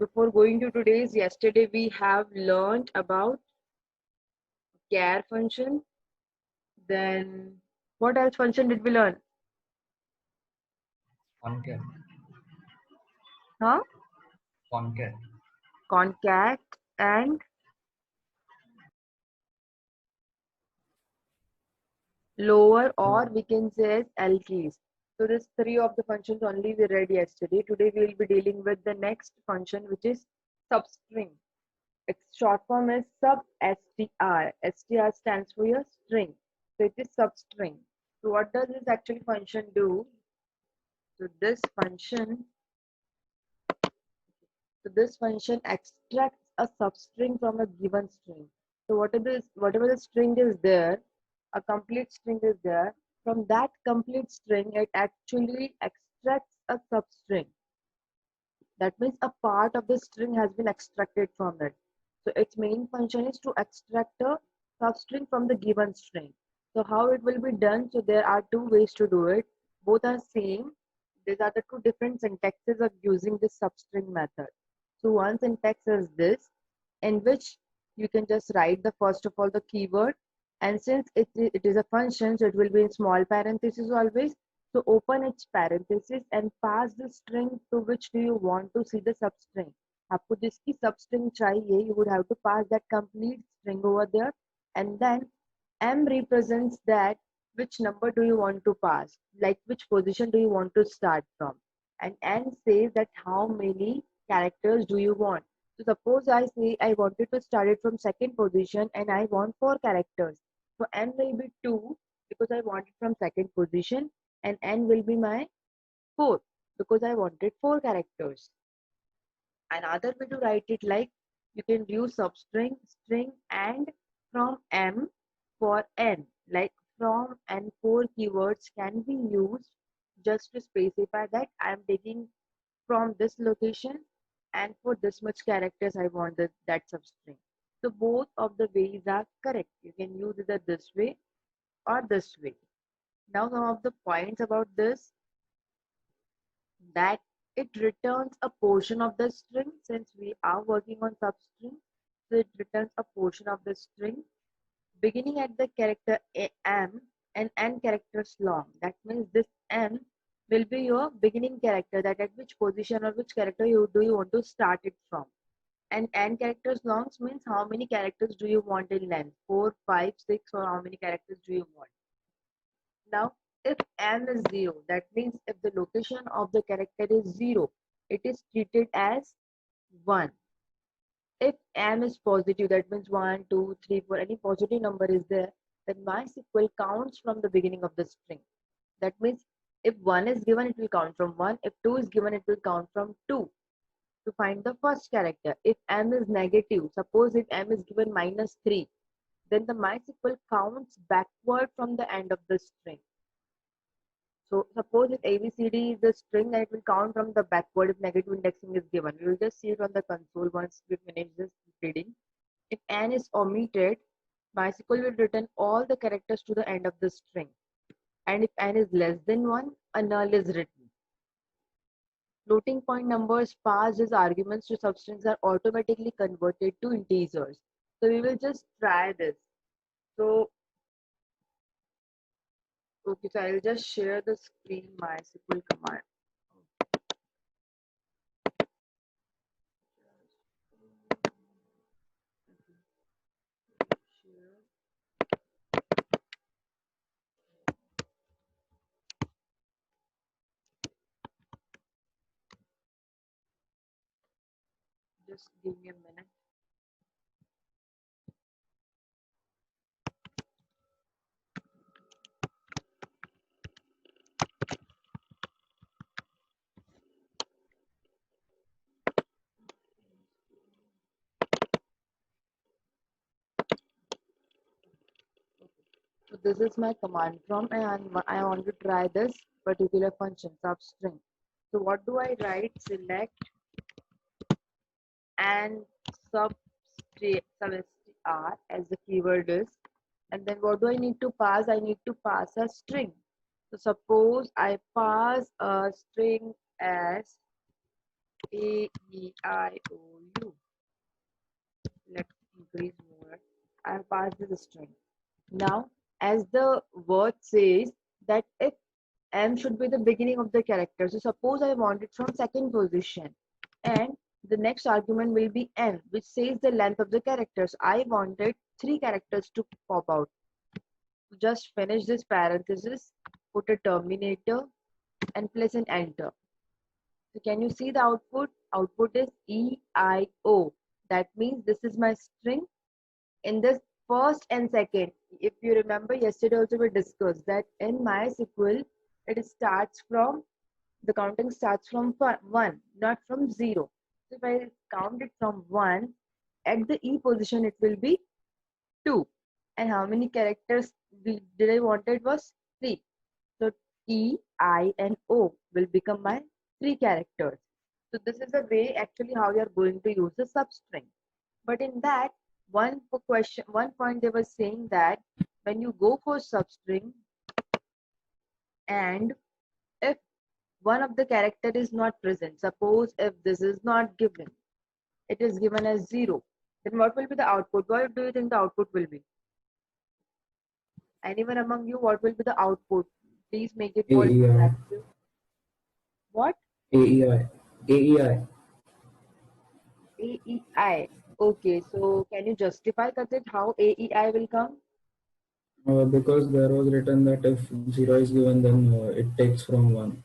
Before going to today's, yesterday we have learned about char function. Then what else function did we learn? Concat. Huh? Concat. Concat and lower, or we can say as alkenes. So this three of the functions only we read yesterday. Today we will be dealing with the next function, which is substring. Its short form is sub-str. Str stands for your string. So it is substring. So what does this actually function do? So this function extracts a substring from a given string. So whatever the string is there, a complete string is there. From that complete string, it actually extracts a substring. That means a part of the string has been extracted from it. So its main function is to extract a substring from the given string. So how it will be done? So there are two ways to do it. Both are same. These are the two different syntaxes of using this substring method. So one syntax is this, in which you can just write the first of all the keyword, and since it is a function, so it will be in small parentheses always. So open its parenthesis and pass the string to which do you want to see the substring. आपको जिसकी substring चाहिए, you would have to pass that complete string over there, and then M represents that which number do you want to pass, like which position do you want to start from, and N says that how many characters do you want. So suppose I say I wanted to start it from second position and I want 4 characters. So N will be 2 because I want it from second position, and N will be my 4 because I wanted 4 characters. Another way to write it, like you can use substring, string, and from M for N. Like from and 4 keywords can be used just to specify that I am taking from this location, and for this much characters I want that substring. So both of the ways are correct. You can use either this way or this way. Now some of the points about this, that it returns a portion of the string. Since we are working on substring, so it returns a portion of the string beginning at the character M and N characters long. That means this M will be your beginning character, that at which position or which character you want to start it from. And N characters longs means how many characters do you want in length, 4, 5, 6, or how many characters do you want. Now, if M is 0, that means if the location of the character is 0, it is treated as 1. If M is positive, that means 1, 2, 3, 4, any positive number is there, then MySQL counts from the beginning of the string. That means if 1 is given, it will count from 1. If 2 is given, it will count from 2 to find the first character. If M is negative, suppose if M is given -3, then the MySQL counts backward from the end of the string. So suppose if ABCD is the string, then it will count from the backward if negative indexing is given. We will just see it on the console once we finish this reading. If N is omitted, MySQL will return all the characters to the end of the string. And if N is less than 1, a null is written. Floating point numbers passed as arguments to substrings are automatically converted to integers. So we will just try this. So, okay, so I'll just share the screen MySQL command. Share. Just give me a minute. So this is my command prompt, and I want to try this particular function, substring. So what do I write? Select and substr as the keyword is. And then what do I need to pass? I need to pass a string. So suppose I pass a string as A, E, I, O, U. Let's increase more. I have passed this string. Now, as the word says that if M should be the beginning of the character. So suppose I want it from second position and the next argument will be N, which says the length of the characters. I wanted 3 characters to pop out. Just finish this parenthesis, put a terminator and place an enter. So can you see the output? Output is EIO. That means this is my string. In this first and second, if you remember yesterday also we discussed that in MySQL, it starts from, the counting starts from 1, not from 0. So if I count it from 1, at the E position it will be 2. And how many characters did I wanted was 3. So E, I and O will become my 3 characters. So this is the way actually how you are going to use the substring. But in that one point they were saying that when you go for substring and if one of the character is not present, suppose if this is not given, it is given as 0, then what will be the output? What do you think the output will be? Anyone among you, what will be the output? Please make it more AEI. interactive. What? AEI. AEI. AEI. Okay, so can you justify, Katit, how AEI will come? Because there was written that if 0 is given, then it takes from 1.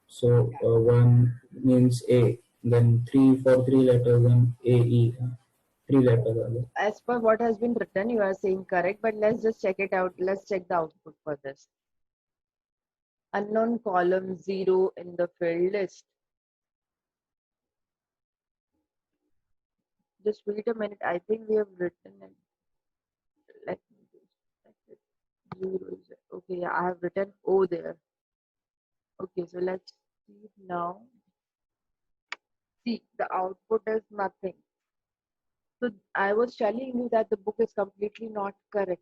So 1 means A, then 3 for 3 letters, and AE, 3 letters are there. As per what has been written, you are saying correct, but let's just check it out. Let's check the output for this. Unknown column 0 in the field list. Just wait a minute. I think we have written it. Let me just check it. 0 is it. Okay, yeah, I have written O there. Okay, so let's see now. See, the output is nothing. So I was telling you that the book is completely not correct.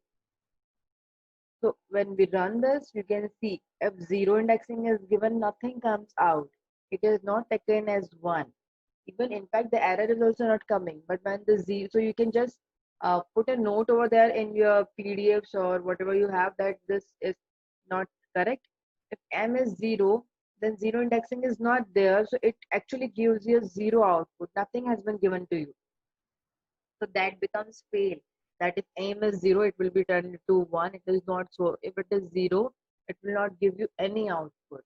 So when we run this, you can see if 0 indexing is given, nothing comes out. It is not taken as 1. Even in fact, the error is also not coming. But when the 0, so you can just put a note over there in your PDFs or whatever you have that this is not correct. If M is 0, then 0 indexing is not there. So it actually gives you a 0 output. Nothing has been given to you. So that becomes fail. That if M is 0, it will be turned to 1. It is not so. If it is 0, it will not give you any output.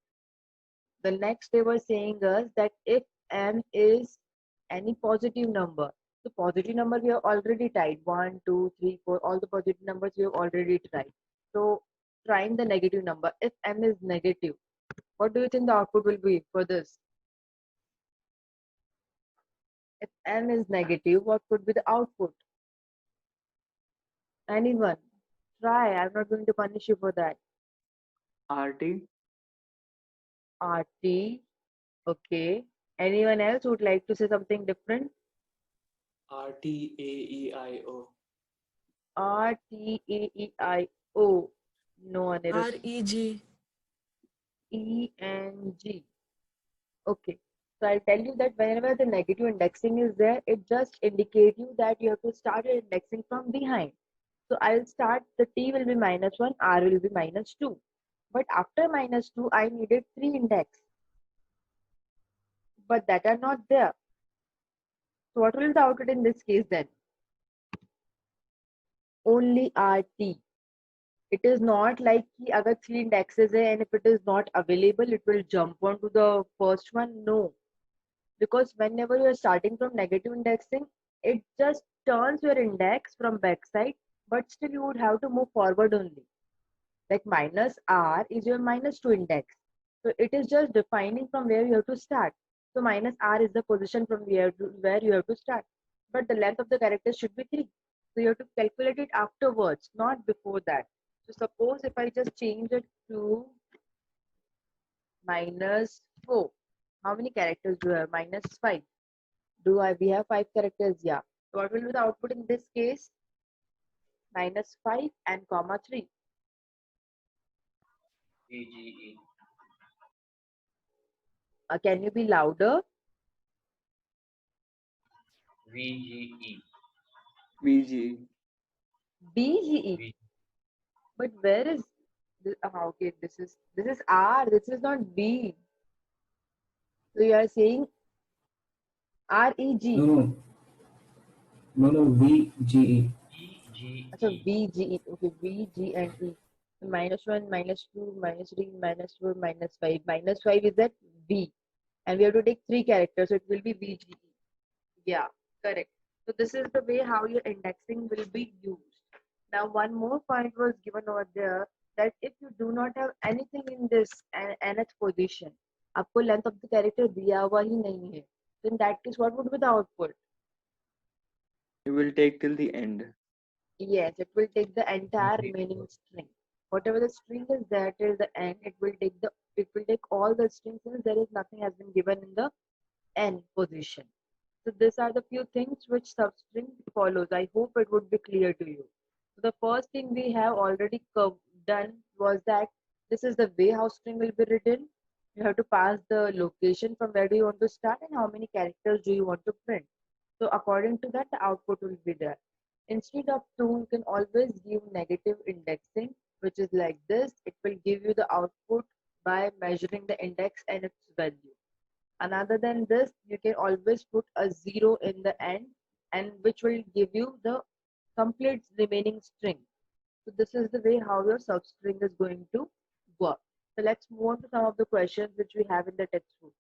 The next they were saying us that if M is any positive number. So positive number we have already tried. 1, 2, 3, 4. All the positive numbers we have already tried. So trying the negative number. If M is negative, what do you think the output will be for this? If M is negative, what could be the output? Anyone? Try. I'm not going to punish you for that. RT. RT. Okay. Anyone else would like to say something different? RTAEIO. RTAEIO. No, Anirudh. REG. ENG. Okay. So I'll tell you that whenever the negative indexing is there, it just indicates you that you have to start indexing from behind. So I'll start, the T will be -1, R will be -2. But after -2, I needed 3 index. But that are not there. So what will be the output in this case then? Only RT. It is not like कि अगर 3 indexes है and if it is not available, it will jump on to the first one. No. Because whenever you are starting from negative indexing, it just turns your index from backside, but still you would have to move forward only. Like -R is your -2 index. So it is just defining from where you have to start. So -R is the position from where you have to start. But the length of the character should be 3. So you have to calculate it afterwards, not before that. So suppose if I just change it to -4. How many characters do I have? -5. We have 5 characters? Yeah. So what will be the output in this case? -5 and comma 3. EGE. Can you be louder? VGE. VG. BGE. V. But where is this? Okay, this is R. This is not B. So you are saying REG. No, VGE. So VGE. VGE. Okay, VG and E. Minus 1, minus 2, minus 3, minus 4, minus 5. Minus 5 is that V. And we have to take 3 characters, so it will be VGE. Yeah, correct. So this is the way how your indexing will be used. Now one more point was given over there that if you do not have anything in this nth position, आपको length of the character दिया हुआ ही नहीं है, then that case what would be the output? It will take till the end. Yes, it will take the entire Okay. remaining string. Whatever the string is there till the end, it will take all the strings since there is nothing has been given in the n position. So these are the few things which substring follows. I hope it would be clear to you. So the first thing we have already done was that this is the way how string will be written. You have to pass the location from where do you want to start and how many characters do you want to print. So according to that, the output will be there. Instead of 2, you can always give negative indexing, which is like this. It will give you the output by measuring the index and its value. And other than this, you can always put a 0 in the end, and which will give you the complete remaining string. So this is the way how your substring is going to work. So let's move on to some of the questions which we have in the textbook.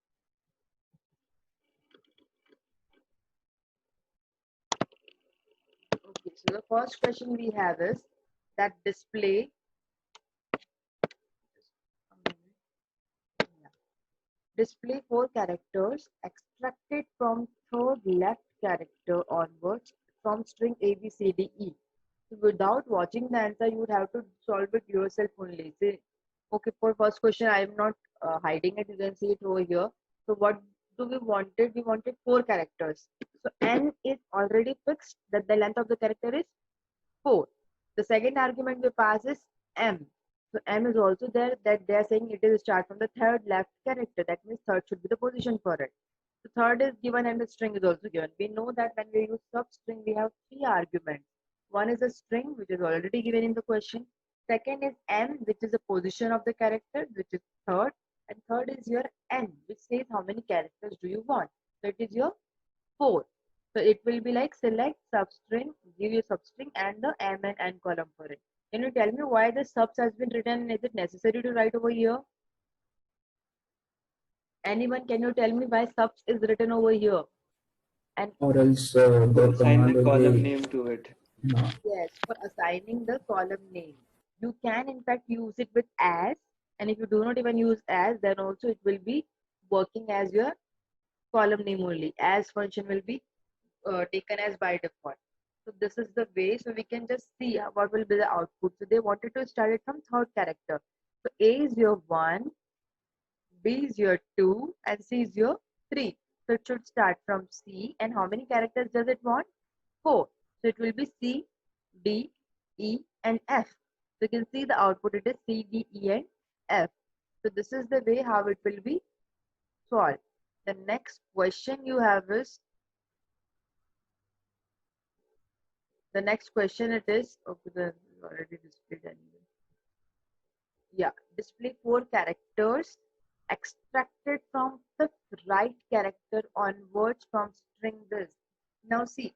Okay, so the first question we have is that display. Display 4 characters extracted from third left character onwards from string A, B, C, D, E. So without watching the answer, you would have to solve it yourself only. Say, okay, for first question, I am not hiding it. You can see it over here. So what do we wanted? We wanted 4 characters. So n is already fixed that the length of the character is 4. The second argument we pass is m. So m is also there that they are saying it is start from the third left character. That means third should be the position for it. The third is given and the string is also given. We know that when we use substring, we have 3 arguments. One is a string, which is already given in the question. Second is m, which is the position of the character, which is third. And third is your n, which says how many characters do you want. So it is your 4. So it will be like select substring, give you substring and the m and n column for it. Can you tell me why the subs has been written? Is it necessary to write over here? Anyone, can you tell me why subs is written over here? And Or else To the assign command the will column be name to it. yes, for assigning the column name. You can in fact use it with as, and if you do not even use as, then also it will be working as your column name only. As function will be taken as by default. So this is the way. So we can just see what will be the output. So they wanted to start it from third character. So A is your 1, B is your 2, and C is your 3. So it should start from C. And how many characters does it want? 4. So it will be C, D, E, and F. So you can see the output. It is C, D, E, and F. So this is the way how it will be solved. The next question you have is, the next question it is, okay, the already displayed anyway. Yeah, display 4 characters extracted from the right character onwards from string this. Now see,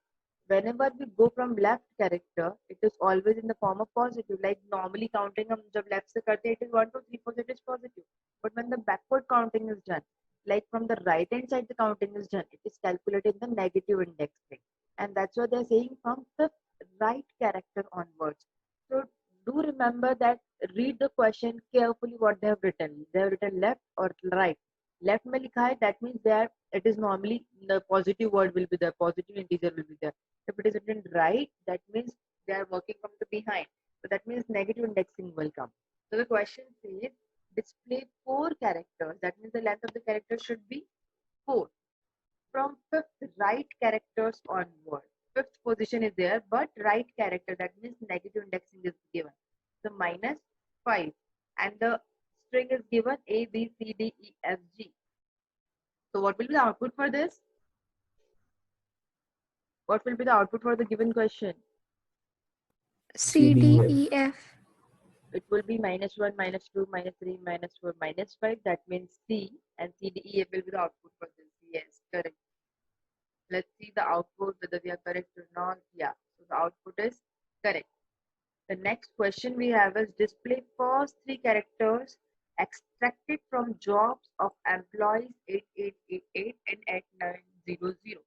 whenever we go from left character, it is always in the form of positive. Like normally counting हम जब left से करते हैं, it is 1, 2, 3, 4, it is positive. But when the backward counting is done, like from the right hand side the counting is done, it is calculated in the negative index thing. And that's what they're saying from the right character onwards. So do remember that, read the question carefully what they have written. They have written left or right. Left में लिखा है, that means there it is normally the positive word will be there, positive integer will be there. If it is written right, that means they are working from the behind. So that means negative indexing will come. So the question says display 4 characters. That means the length of the character should be 4. From fifth right characters onward. Fifth position is there, but right character, that means negative indexing is given. So minus 5. And the string is given A, B, C, D, E, F, G. So what will be the output for this? What will be the output for the given question? C, D, E, F. It will be -1, -2, -3, -4, -5. That means C, and C, D, E, F will be the output for this. Yes, correct. Let's see the output, whether we are correct or not. Yeah, so the output is correct. The next question we have is display first three characters extracted from jobs of employees 8888 and 8900.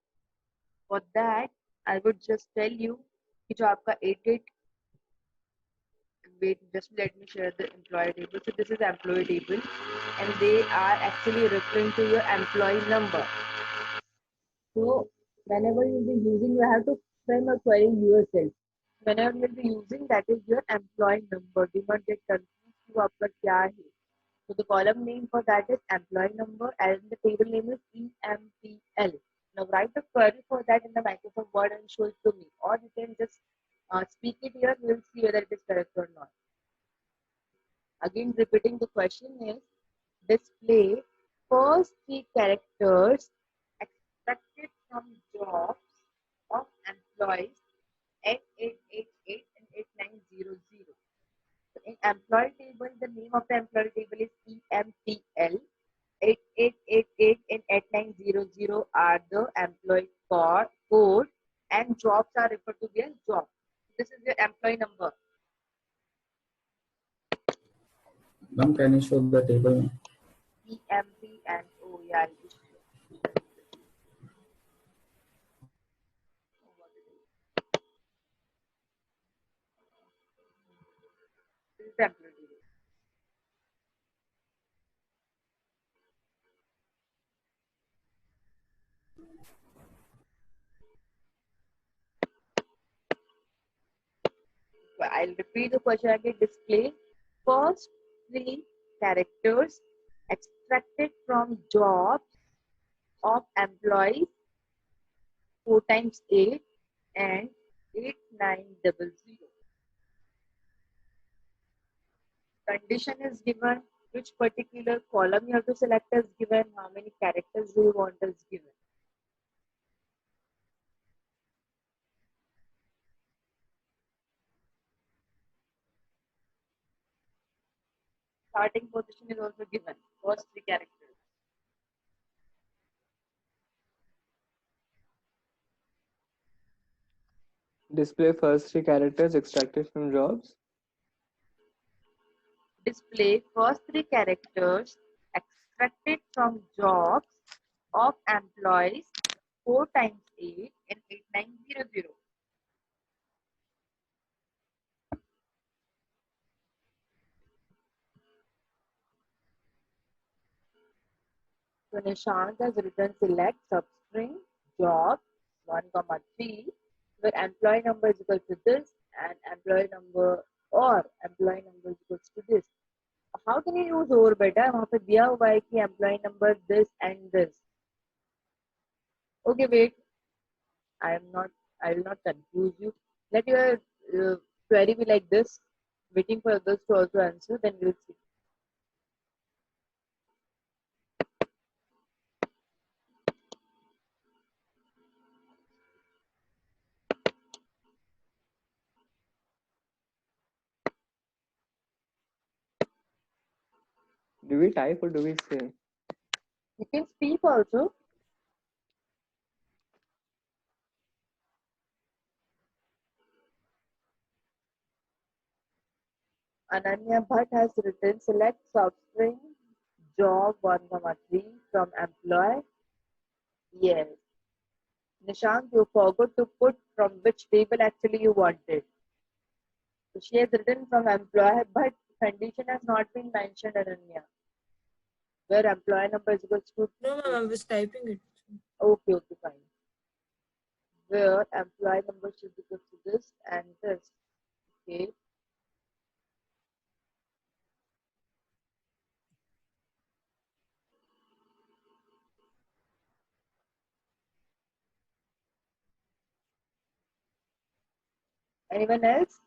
For that, I would just tell you कि जो आपका 88, wait, just let me share the employee table. So this is employee table, and they are actually referring to your employee number. So whenever you'll be using, you have to frame a query yourself. Whenever you'll be using, that is your employee number. Do not get confused कि वो आपका क्या है. So the column name for that is employee number, and the table name is EMPL. Now write a query for that in the Microsoft Word and show it to me, or you can just speak it here. We will see whether it is correct or not. Again, repeating the question is display first three characters extracted from jobs of employees 8888 and 8900. So in employee table, the name of the employee table is EMPL. 8888 and 8900 are the employee code, and jobs are referred to their job. This is your employee number. Ma'am, can you show the table? EMP and oh yeah, I'll just show. This is the employee table. So I'll repeat the question again. Display first three characters extracted from jobs of employees 4 times 8 and 8900. Condition is given, which particular column you have to select as given, how many characters do you want as given. Starting position is also given, first three characters. Display first three characters extracted from jobs. Display first three characters extracted from jobs of employees 4 times 8 and 8900. So Nishant has written select substring job 1, 3, where employee number is equal to this and employee number or employee number is equal to this. How can you use or बेटा वहाँ पे दिया हुआ है कि employee number this and this. Okay, wait. I will not confuse you. Let your query be like this, waiting for others to also answer, then we'll see. Do we type or do we say? You can speak also. Ananya Bhatt has written select substring job 1, 3 from employee. Yes. Nishant, you forgot to put from which table actually you wanted. So she has written from employee, but condition has not been mentioned, Ananya. Where employee number is equal to. No, ma'am, I was typing it. Okay, fine. Where employee number should be equal to this and this. Okay. Anyone else?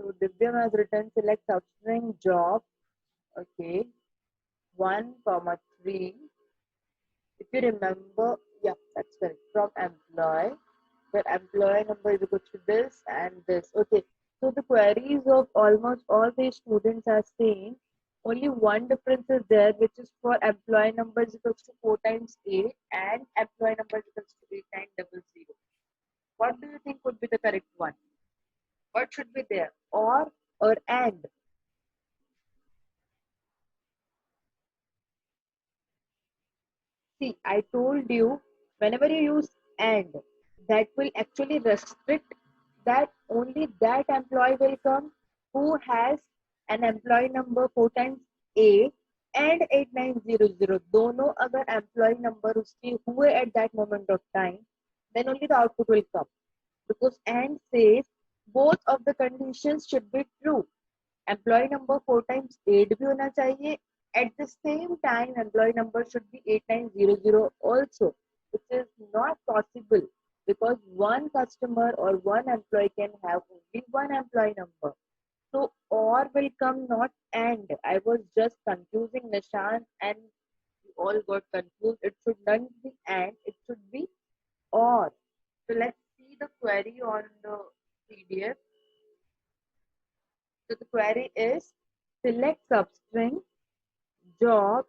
So Divyam has written select substring job Okay, 1 comma 3. If you remember, yeah, that's correct. From employee, where employee number is equal to this and this. Okay, so the queries of almost all the students are saying only one difference is there, which is for employee number is equal to 4 times 8 and employee number is equal to 8900. What do you think would be the correct one? What should be there? Or and? See, I told you whenever you use and, that will actually restrict that only that employee will come who has an employee number 4 times 8 and 8900. दोनों अगर employee number उसके हुए at that moment of time, then only the output will come. Because and says both of the conditions should be true. Employee number 4 times 8 भी होना चाहिए. At the same time, employee number should be 8900 also, which is not possible because one customer or one employee can have only one employee number. So or will come, not and. I was just confusing Nishant and we all got confused. It should not be and, it should be or. So let's see the query on the PDF. So the query is select substring job.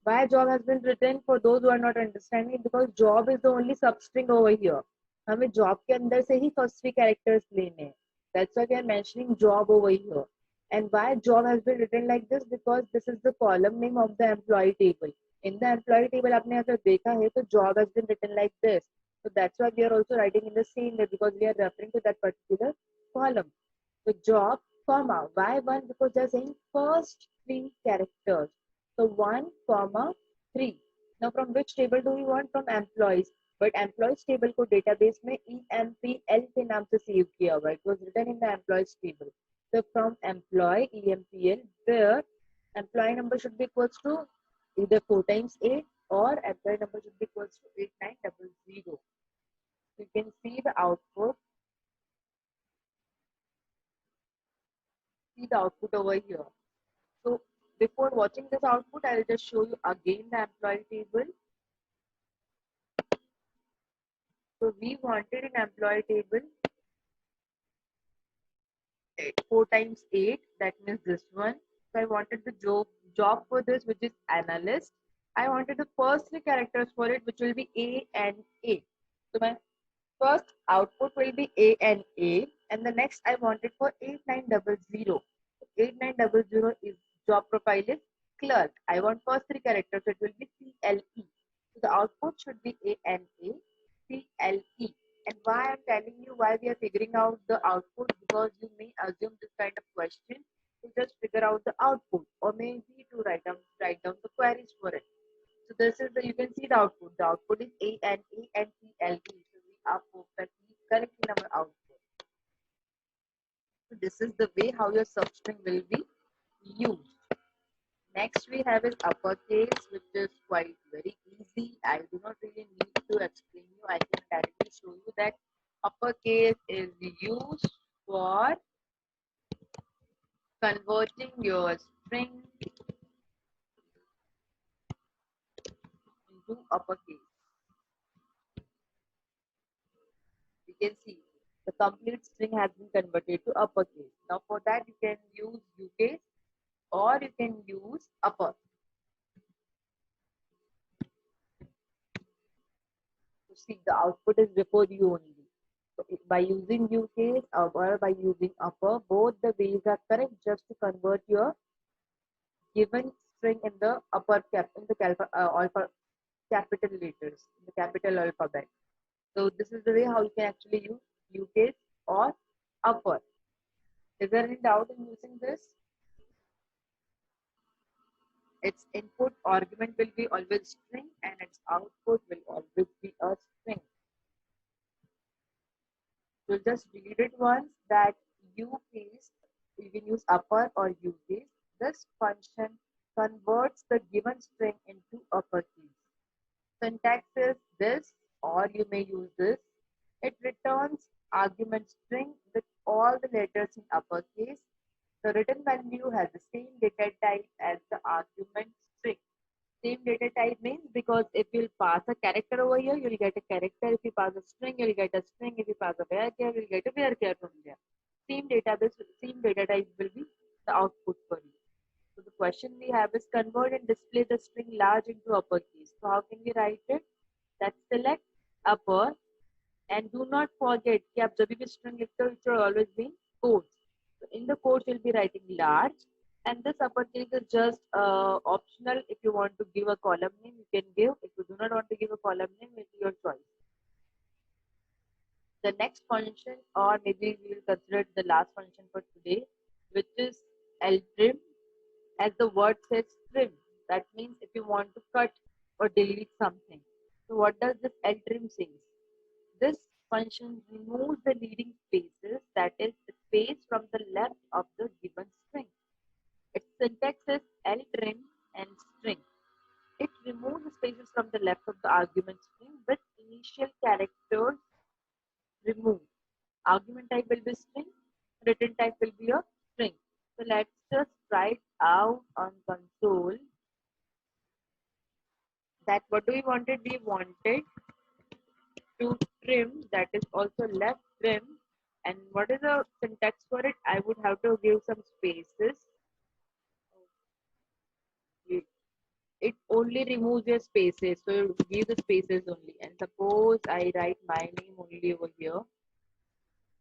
Why job has been written for those who are not understanding? Because job is the only substring over here. हमें job के अंदर से ही first three characters लेने हैं. That's why we are mentioning job over here. And why job has been written like this? Because this is the column name of the employee table. In the employee table आपने अगर देखा है तो job has been written like this. So that's why we are also writing in the same way because we are referring to that particular column. So job, comma, why one? Because they are saying first three characters. So 1, comma 3. Now from which table do we want? From employees. But employees table को database में EMPL के नाम से save किया हुआ है. It was written in the employees table. So from employee EMPL, where employee number should be equals to either 4 times 8 or employee number should be equals to 8900. You can see the output. See the output over here. So before watching this output, I will just show you again the employee table. So we wanted an employee table 4 times 8, that means this one. So I wanted the job for this, which is analyst. I wanted the first three characters for it, which will be A and A. So my first output will be A, and the next I wanted for 8900. 8900 is job profile is clerk. I want first three characters, so it will be CLE. So the output should be A and A, CLE. And why I'm telling you why we are figuring out the output, because you may assume this kind of question to just figure out the output, or maybe to write down the queries for it. So this is you can see the output. The output is A and CLE. So we are perfectly correct in our output. So this is the way how your substring will be used. Next we have is uppercase, which is quite very easy. I do not really need to explain you. I can directly show you that uppercase is used for converting your string into uppercase. You can see the complete string has been converted to uppercase. Now for that you can use UCase or you can use upper. So see the output is before you only. So by using UCase or by using upper, both the ways are correct just to convert your given string in the upper cap in the capital letters, in the capital alphabet. So this is the way how you can actually use UCase or upper. Is there any doubt in using this? Its input argument will be always string and its output will always be a string. So just read it once that UCase, you can use upper or UCase. This function converts the given string into uppercase. Syntax is this, or you may use this. It returns argument string with all the letters in uppercase The return value has the same data type as the argument string. Same data type means because if you'll pass a character over here, you'll get a character. If you pass a string, you'll get a string. If you pass a varchar, you'll get a varchar from there. Same database, same data type will be the output for you. So the question we have is convert and display the string large into uppercase. So how can we write it? That select upper and do not forget कि आप जब भी string लिखते हो, it should always be in quotes. So in the quotes you'll be writing large, and this uppercase is just optional. If you want to give a column name, you can give. If you do not want to give a column name, it is your choice. The next function, or maybe we will consider it the last function for today, which is ltrim. As the word says trim, that means if you want to cut or delete something. So what does this ltrim say? This function removes the leading spaces, that is, the space from the left of the given string. Its syntax is ltrim and string. It removes the spaces from the left of the argument string with initial characters removed. Argument type will be string, return type will be a string. So let's just write out on console that what do we wanted? We wanted to trim, that is also left trim. And what is the syntax for it? I would have to give some spaces. It only removes your spaces, so you give the spaces only. And suppose I write my name only over here,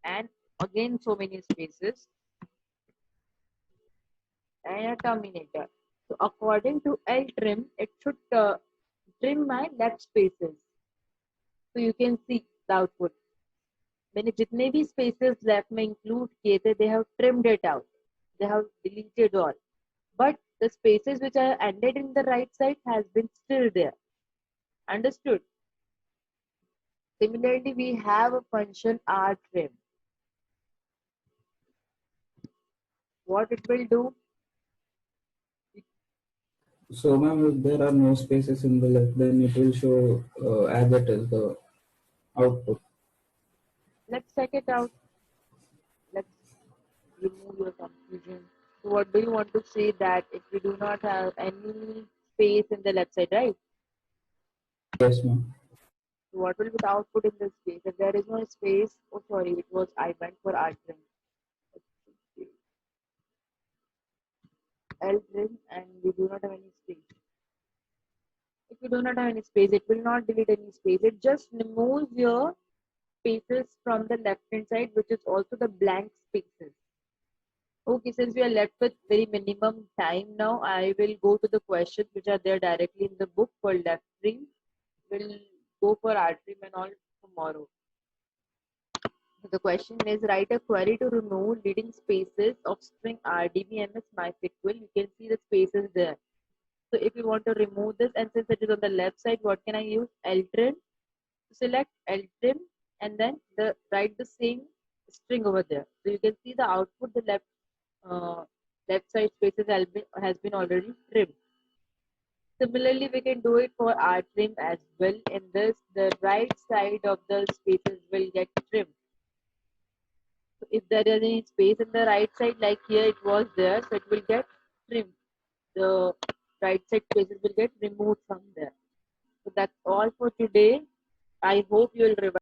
and again so many spaces, and a terminator. So according to ltrim, it should trim my left spaces. So you can see the output. मैंने जितने भी spaces left में include किए थे, they have trimmed it out. They have deleted all. But the spaces which are ended in the right side has been still there. Understood? Similarly, we have a function rtrim. What it will do? So, ma'am, if there are no spaces in the left, then it will show as it is the output. Let's check it out. Let's remove your confusion. So what do you want to say that if we do not have any space in the left side, right? Yes, ma'am. So what will be the output in this case? If there is no space, oh sorry, it was I went for rtrim. ltrim and we do not have any space. If you do not have any space, it will not delete any space. It just removes your spaces from the left hand side, which is also the blank spaces. Okay, since we are left with very minimum time now, I will go to the questions which are there directly in the book for left trim. We'll go for rtrim and all tomorrow. So the question is write a query to remove leading spaces of string rdbms MySQL. You can see the spaces there. So if you want to remove this, and since it is on the left side, what can I use? Ltrim. Select ltrim and then write the same string over there. So you can see the output, the left side spaces has been already trimmed. Similarly, we can do it for rtrim as well. In this, the right side of the spaces will get trimmed. So if there is any space in the right side, like here it was there, so it will get trimmed. The right side spaces will get removed from there. So that's all for today. I hope you will revise.